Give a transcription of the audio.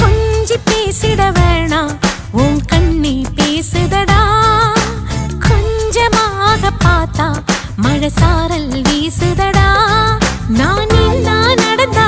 கொஞ்சி பேசிட வேணாம் உன் கண்ணி பேசுதடா கொஞ்சமாக பார்த்தா மழை சாரல் வீசுதடா நான் நடந்தா